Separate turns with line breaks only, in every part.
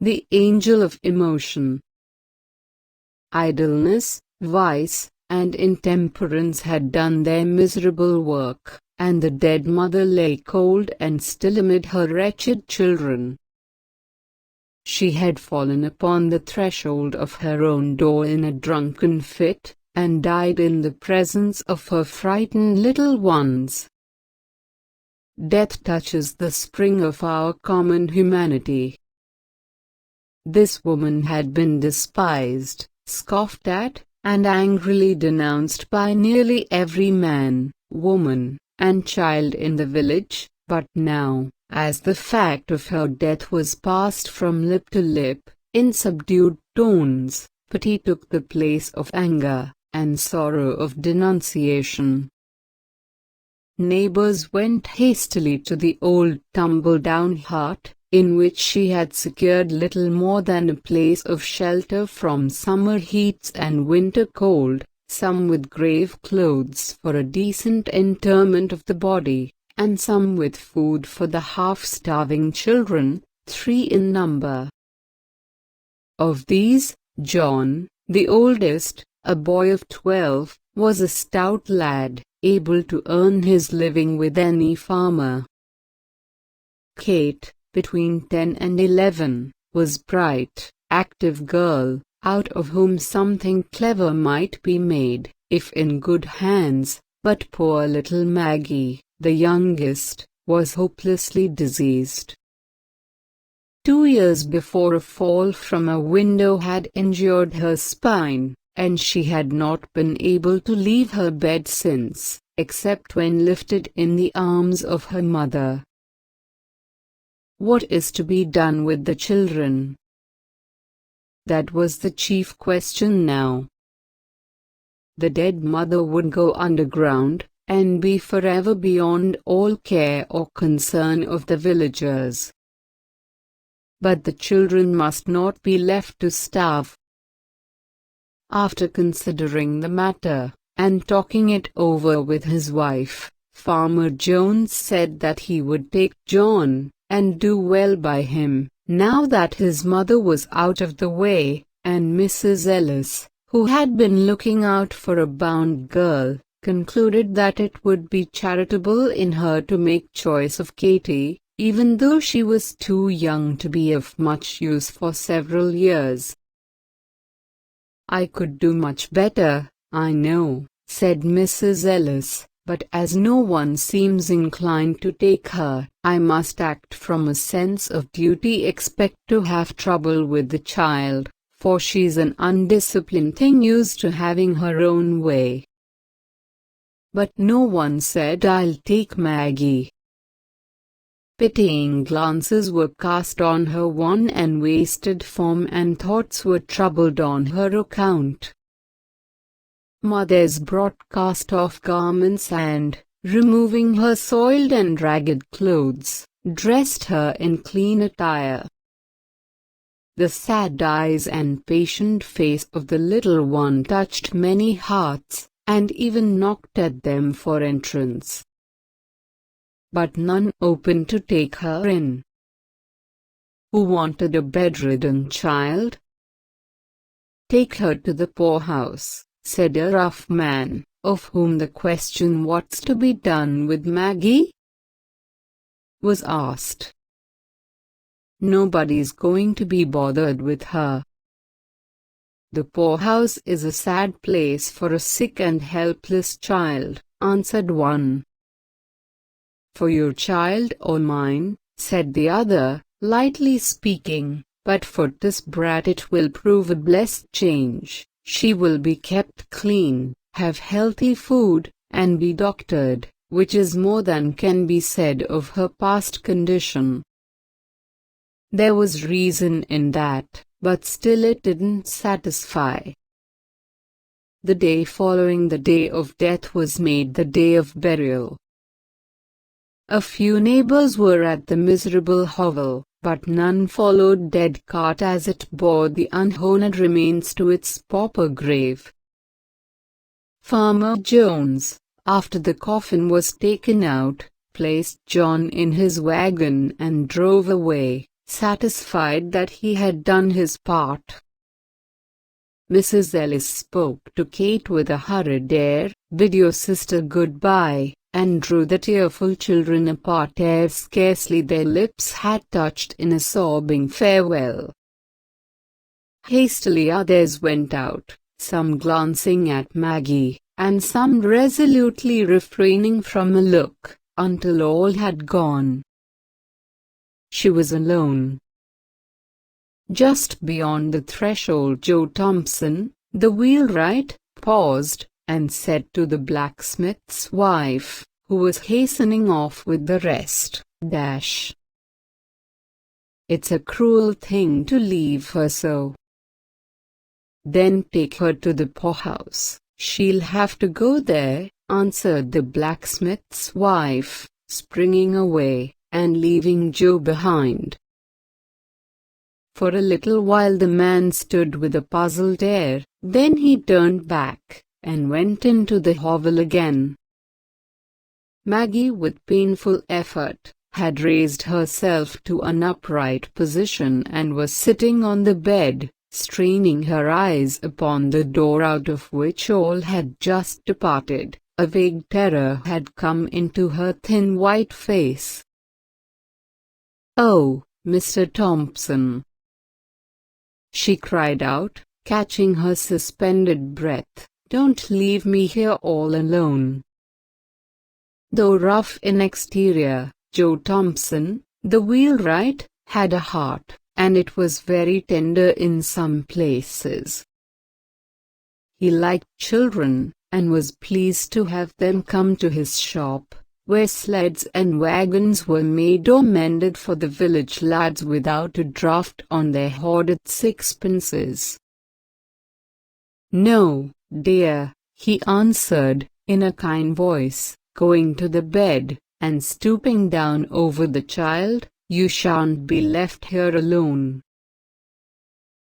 the angel of emotion. Idleness, vice, and intemperance had done their miserable work, and the dead mother lay cold and still amid her wretched children. She had fallen upon the threshold of her own door in a drunken fit, and died in the presence of her frightened little ones. Death touches the spring of our common humanity. This woman had been despised, scoffed at, and angrily denounced by nearly every man, woman, and child in the village, but now, as the fact of her death was passed from lip to lip, in subdued tones, pity took the place of anger, and sorrow of denunciation. Neighbors went hastily to the old tumble-down hut, in which she had secured little more than a place of shelter from summer heats and winter cold, some with grave clothes for a decent interment of the body, and some with food for the half-starving children, 3 in number. Of these, John, the oldest, a boy of 12, was a stout lad, able to earn his living with any farmer. Kate, between 10 and 11, was bright, active girl, out of whom something clever might be made, if in good hands, but poor little Maggie, the youngest, was hopelessly diseased. 2 years before a fall from a window had injured her spine, and she had not been able to leave her bed since, except when lifted in the arms of her mother. What is to be done with the children? That was the chief question now. The dead mother would go underground, and be forever beyond all care or concern of the villagers. But the children must not be left to starve. After considering the matter, and talking it over with his wife, Farmer Jones said that he would take John, and do well by him, now that his mother was out of the way, and Mrs. Ellis, who had been looking out for a bound girl, concluded that it would be charitable in her to make choice of Katy, even though she was too young to be of much use for several years. "I could do much better, I know," said Mrs. Ellis, "but as no one seems inclined to take her, I must act from a sense of duty, expect to have trouble with the child, for she's an undisciplined thing used to having her own way." But no one said, "I'll take Maggie." Pitying glances were cast on her wan and wasted form, and thoughts were troubled on her account. Mothers brought cast-off garments and, removing her soiled and ragged clothes, dressed her in clean attire. The sad eyes and patient face of the little one touched many hearts, and even knocked at them for entrance. But none opened to take her in. Who wanted a bedridden child? "Take her to the poorhouse," said a rough man, of whom the question "What's to be done with Maggie?" was asked. "Nobody's going to be bothered with her." "The poorhouse is a sad place for a sick and helpless child," answered one. "For your child or mine," said the other, lightly speaking, "but for this brat it will prove a blessed change. She will be kept clean, have healthy food, and be doctored, which is more than can be said of her past condition." There was reason in that, but still it didn't satisfy. The day following the day of death was made the day of burial. A few neighbors were at the miserable hovel, but none followed dead cart as it bore the unhonored remains to its pauper grave. Farmer Jones, after the coffin was taken out, placed John in his wagon and drove away, satisfied that he had done his part. Mrs. Ellis spoke to Kate with a hurried air, bid your sister goodbye, and drew the tearful children apart ere scarcely their lips had touched in a sobbing farewell. Hastily others went out, some glancing at Maggie, and some resolutely refraining from a look, until all had gone. She was alone. Just beyond the threshold Joe Thompson, the wheelwright, paused, and said to the blacksmith's wife, who was hastening off with the rest, "Dash! It's a cruel thing to leave her so. Then take her to the poorhouse." "She'll have to go there," answered the blacksmith's wife, springing away, and leaving Joe behind. For a little while the man stood with a puzzled air, then he turned back, and went into the hovel again. Maggie, with painful effort, had raised herself to an upright position and was sitting on the bed, straining her eyes upon the door out of which all had just departed. A vague terror had come into her thin white face. "Oh, Mr. Thompson!" she cried out, catching her suspended breath, "don't leave me here all alone." Though rough in exterior, Joe Thompson, the wheelwright, had a heart, and it was very tender in some places. He liked children, and was pleased to have them come to his shop, where sleds and wagons were made or mended for the village lads without a draft on their hoarded sixpences. "No, dear," he answered, in a kind voice, going to the bed, and stooping down over the child, "you shan't be left here alone."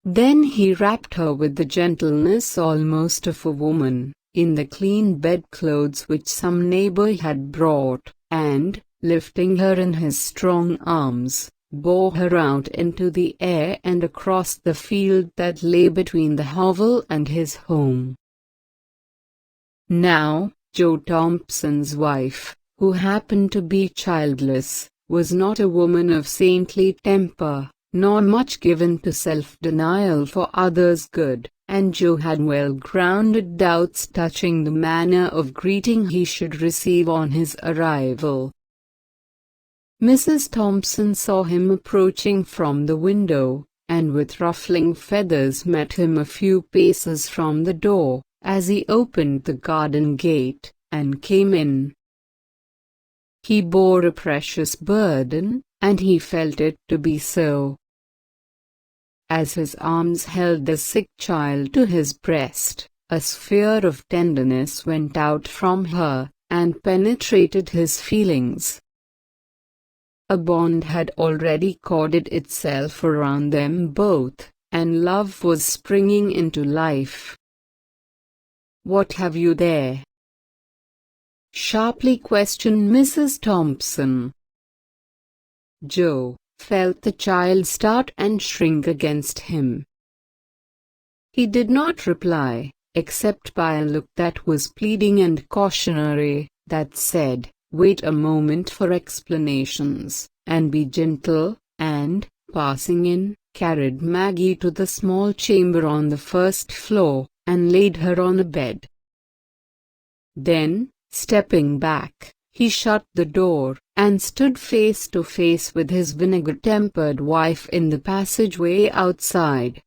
Then he wrapped her with the gentleness almost of a woman, in the clean bedclothes which some neighbor had brought, and, lifting her in his strong arms, bore her out into the air and across the field that lay between the hovel and his home. Now, Joe Thompson's wife, who happened to be childless, was not a woman of saintly temper, nor much given to self-denial for others' good, and Joe had well-grounded doubts touching the manner of greeting he should receive on his arrival. Mrs. Thompson saw him approaching from the window, and with ruffling feathers met him a few paces from the door, as he opened the garden gate, and came in. He bore a precious burden, and he felt it to be so. As his arms held the sick child to his breast, a sphere of tenderness went out from her, and penetrated his feelings. A bond had already corded itself around them both, and love was springing into life. "What have you there?" sharply questioned Mrs. Thompson. Joe felt the child start and shrink against him. He did not reply, except by a look that was pleading and cautionary, that said, "Wait a moment for explanations, and be gentle," and, passing in, carried Maggie to the small chamber on the first floor, and laid her on a bed. Then, stepping back, he shut the door, and stood face to face with his vinegar-tempered wife in the passageway outside.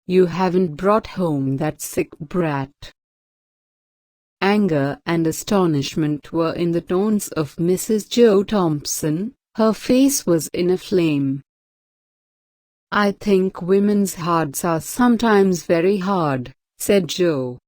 "You haven't brought home that sick brat?" Anger and astonishment were in the tones of Mrs. Joe Thompson. Her face was in a flame. "I think women's hearts are sometimes very hard," said Joe.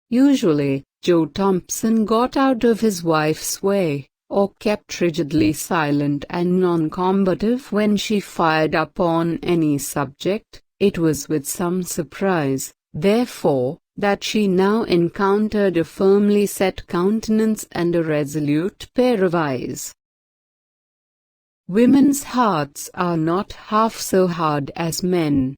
Usually, Joe Thompson got out of his wife's way, or kept rigidly silent and non-combative when she fired upon any subject. It was with some surprise, therefore, that she now encountered a firmly set countenance and a resolute pair of eyes. Women's hearts are not half so hard as men.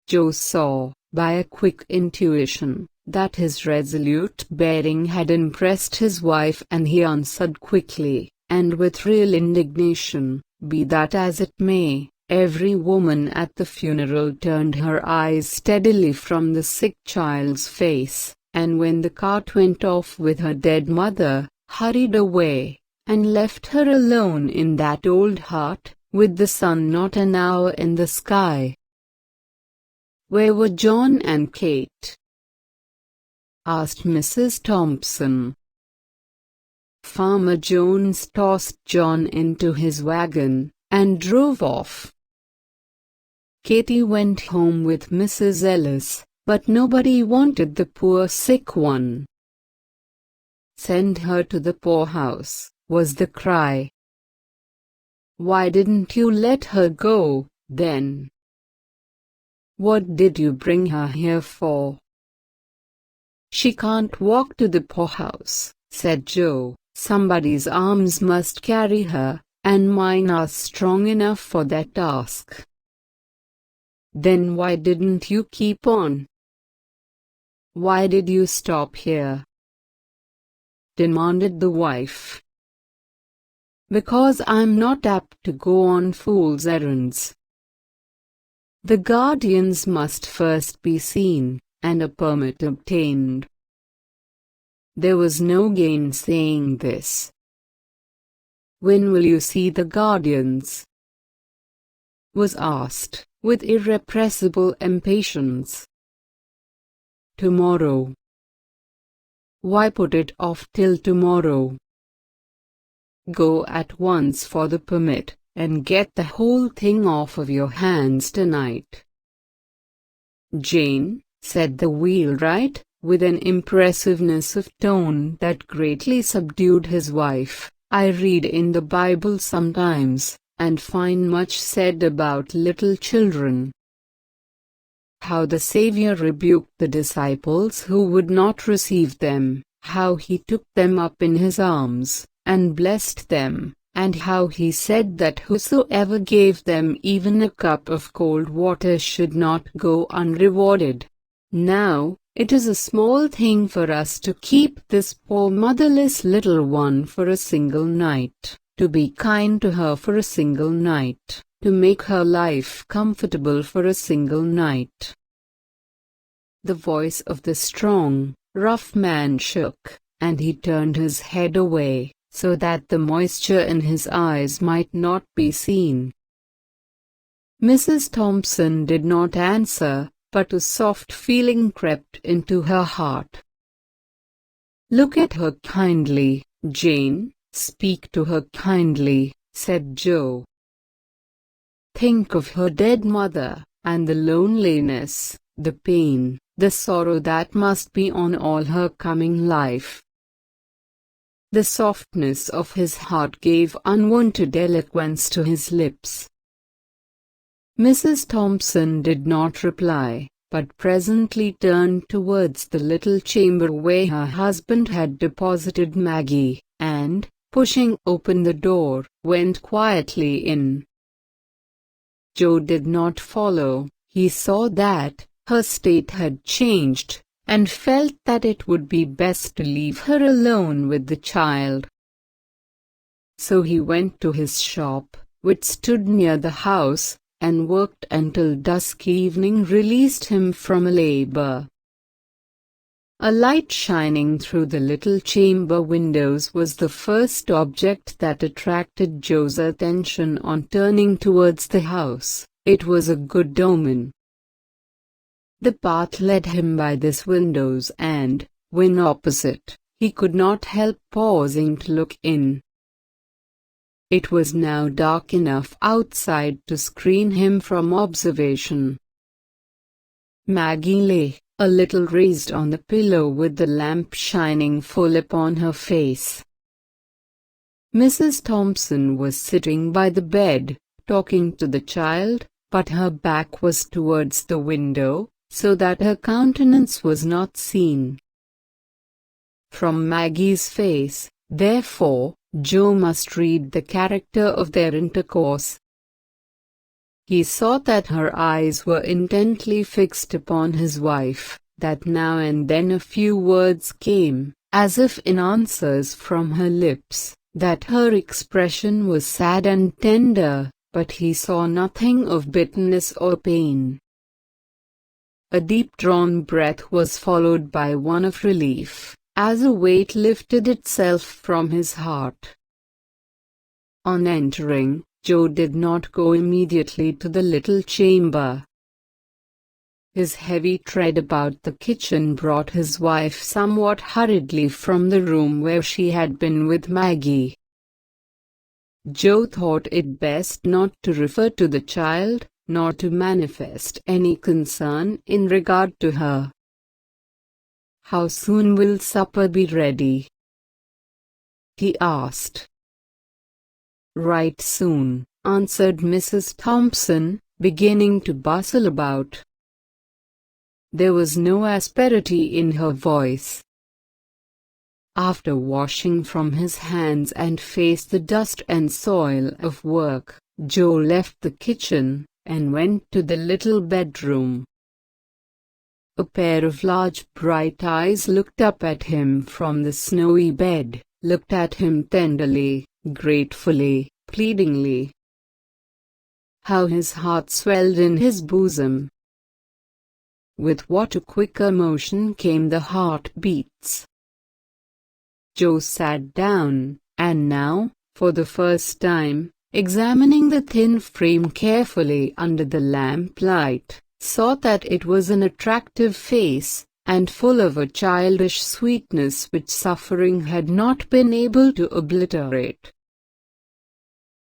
Joe saw, by a quick intuition, that his resolute bearing had impressed his wife, and he answered quickly, and with real indignation, "Be that as it may." Every woman at the funeral turned her eyes steadily from the sick child's face, and when the cart went off with her dead mother, hurried away, and left her alone in that old hut, with the sun not an hour in the sky. "Where were John and Kate?" asked Mrs. Thompson. Farmer Jones tossed John into his wagon, and drove off. Katy went home with Mrs. Ellis, but nobody wanted the poor sick one. "Send her to the poorhouse," was the cry. "Why didn't you let her go, then? What did you bring her here for?" "She can't walk to the poorhouse," said Joe. "Somebody's arms must carry her, and mine are strong enough for that task." "Then why didn't you keep on? Why did you stop here?" demanded the wife. "Because I'm not apt to go on fool's errands. The guardians must first be seen, and a permit obtained." There was no gainsaying this. "When will you see the guardians?" was asked, with irrepressible impatience. "Tomorrow." "Why put it off till tomorrow? Go at once for the permit, and get the whole thing off of your hands tonight." "Jane," said the wheelwright, with an impressiveness of tone that greatly subdued his wife, "I read in the Bible sometimes, and find much said about little children. How the Savior rebuked the disciples who would not receive them, how he took them up in his arms, and blessed them, and how he said that whosoever gave them even a cup of cold water should not go unrewarded. Now, it is a small thing for us to keep this poor motherless little one for a single night, to be kind to her for a single night, to make her life comfortable for a single night." The voice of the strong, rough man shook, and he turned his head away, so that the moisture in his eyes might not be seen. Mrs. Thompson did not answer, but a soft feeling crept into her heart. "Look at her kindly, Jane, speak to her kindly," said Joe. "Think of her dead mother, and the loneliness, the pain, the sorrow that must be on all her coming life." The softness of his heart gave unwonted eloquence to his lips. Mrs. Thompson did not reply, but presently turned towards the little chamber where her husband had deposited Maggie, and, pushing open the door, went quietly in. Joe did not follow. He saw that her state had changed, and felt that it would be best to leave her alone with the child. So he went to his shop, which stood near the house, and worked until dusk. Evening released him from labor. A light shining through the little chamber windows was the first object that attracted Joe's attention on turning towards the house. It was a good omen. The path led him by this windows, and, when opposite, he could not help pausing to look in. It was now dark enough outside to screen him from observation. Maggie lay, a little raised on the pillow with the lamp shining full upon her face. Mrs. Thompson was sitting by the bed, talking to the child, but her back was towards the window, so that her countenance was not seen. From Maggie's face, therefore, Joe must read the character of their intercourse. He saw that her eyes were intently fixed upon his wife, that now and then a few words came, as if in answers from her lips, that her expression was sad and tender, but he saw nothing of bitterness or pain. A deep-drawn breath was followed by one of relief, as a weight lifted itself from his heart. On entering, Joe did not go immediately to the little chamber. His heavy tread about the kitchen brought his wife somewhat hurriedly from the room where she had been with Maggie. Joe thought it best not to refer to the child, nor to manifest any concern in regard to her. "How soon will supper be ready?" he asked. "Right soon," answered Mrs. Thompson, beginning to bustle about. There was no asperity in her voice. After washing from his hands and face the dust and soil of work, Joe left the kitchen, and went to the little bedroom. A pair of large bright eyes looked up at him from the snowy bed, looked at him tenderly, gratefully, pleadingly. How his heart swelled in his bosom! With what a quicker motion came the heart-beats! Joe sat down, and now, for the first time, examining the thin frame carefully under the lamplight, saw that it was an attractive face, and full of a childish sweetness which suffering had not been able to obliterate.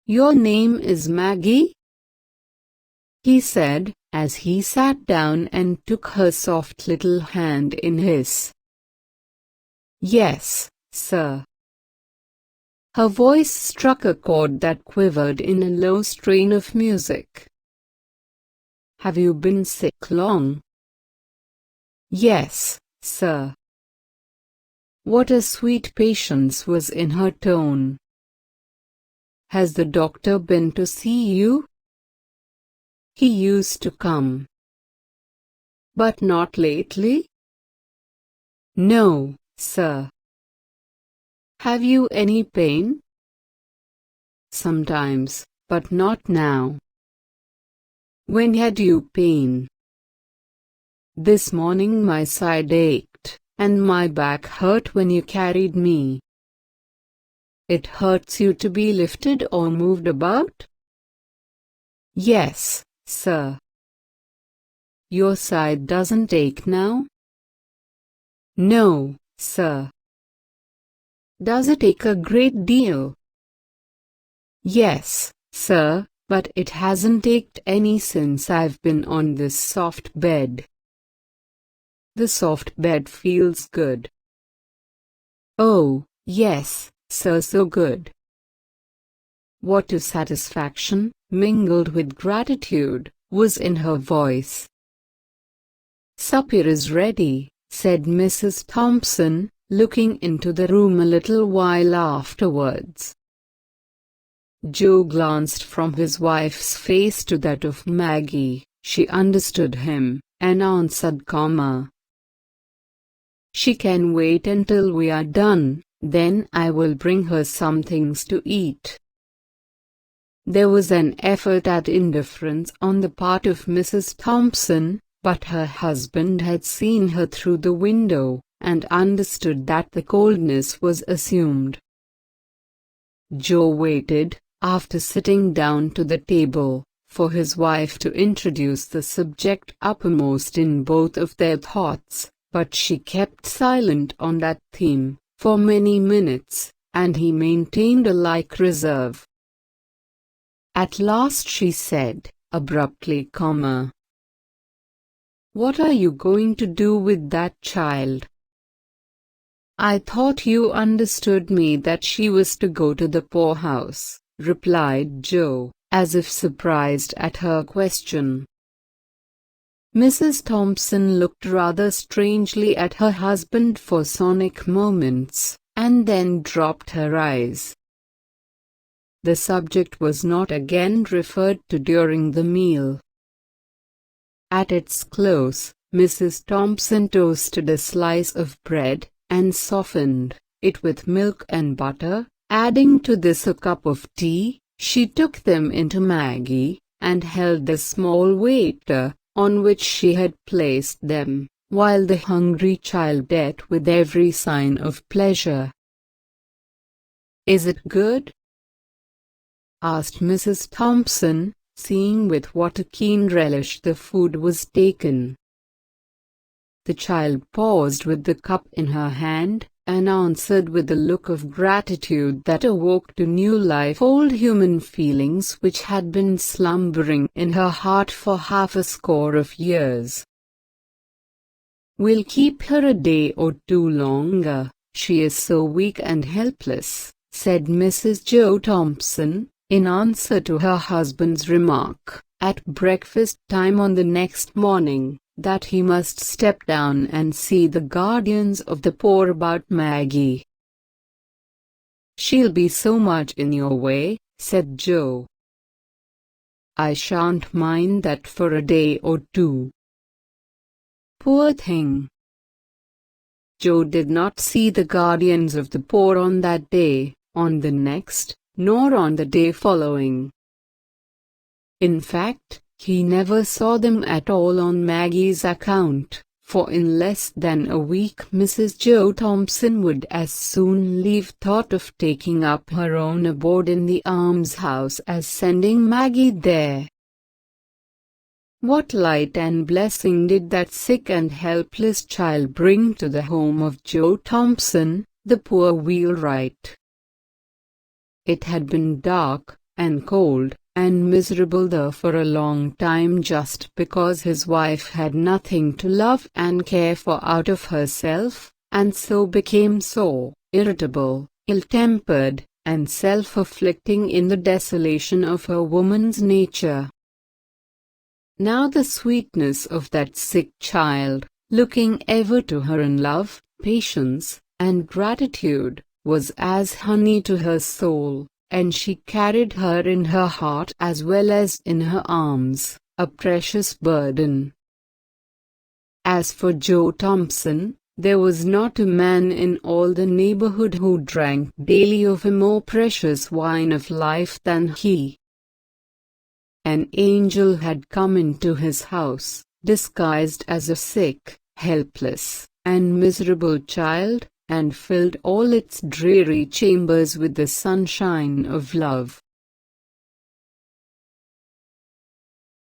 "Your name is Maggie?" he said, as he sat down and took her soft little hand in his. "Yes, sir." Her voice struck a chord that quivered in a low strain of music. "Have you been sick long?" "Yes, sir." What a sweet patience was in her tone. "Has the doctor been to see you?" "He used to come." "But not lately?" "No, sir." "Have you any pain?" "Sometimes, but not now." "When had you pain?" "This morning my side ached, and my back hurt when you carried me." "It hurts you to be lifted or moved about?" "Yes, sir." "Your side doesn't ache now?" "No, sir." "Does it ache a great deal?" "Yes, sir, but it hasn't ached any since I've been on this soft bed." "The soft bed feels good." "Oh, yes, sir, so good." What a satisfaction, mingled with gratitude, was in her voice. "Supper is ready," said Mrs. Thompson, looking into the room a little while afterwards. Joe glanced from his wife's face to that of Maggie. She understood him, and answered, "She can wait until we are done, then I will bring her some things to eat." There was an effort at indifference on the part of Mrs. Thompson, but her husband had seen her through the window, and understood that the coldness was assumed. Joe waited, after sitting down to the table, for his wife to introduce the subject uppermost in both of their thoughts, but she kept silent on that theme, for many minutes, and he maintained a like reserve. At last she said, abruptly, "What are you going to do with that child?" "I thought you understood me that she was to go to the poorhouse," replied Joe, as if surprised at her question. Mrs. Thompson looked rather strangely at her husband for sonic moments, and then dropped her eyes. the subject was not again referred to during the meal. At its close, Mrs. Thompson toasted a slice of bread, and softened it with milk and butter, adding to this a cup of tea. She took them into Maggie, and held the small waiter, on which she had placed them, while the hungry child ate with every sign of pleasure. "Is it good?" asked Mrs. Thompson, seeing with what a keen relish the food was taken. The child paused with the cup in her hand, and answered with a look of gratitude that awoke to new life old human feelings which had been slumbering in her heart for half a score of years. "We'll keep her a day or two longer, she is so weak and helpless," said Mrs. Joe Thompson, in answer to her husband's remark, at breakfast time on the next morning, that he must step down and see the guardians of the poor about Maggie. "She'll be so much in your way," said Joe. "I shan't mind that for a day or two." Poor thing! Joe did not see the guardians of the poor on that day, on the next, nor on the day following. In fact, he never saw them at all on Maggie's account, for in less than a week Mrs. Joe Thompson would as soon leave thought of taking up her own abode in the almshouse as sending Maggie there. What light and blessing did that sick and helpless child bring to the home of Joe Thompson, the poor wheelwright? It had been dark, and cold, and miserable there for a long time just because his wife had nothing to love and care for out of herself, and so became sore, irritable, ill-tempered, and self-afflicting in the desolation of her woman's nature. Now the sweetness of that sick child, looking ever to her in love, patience, and gratitude, was as honey to her soul, and she carried her in her heart as well as in her arms, a precious burden. As for Joe Thompson, there was not a man in all the neighborhood who drank daily of a more precious wine of life than he. An angel had come into his house, disguised as a sick, helpless, and miserable child, and filled all its dreary chambers with the sunshine of love.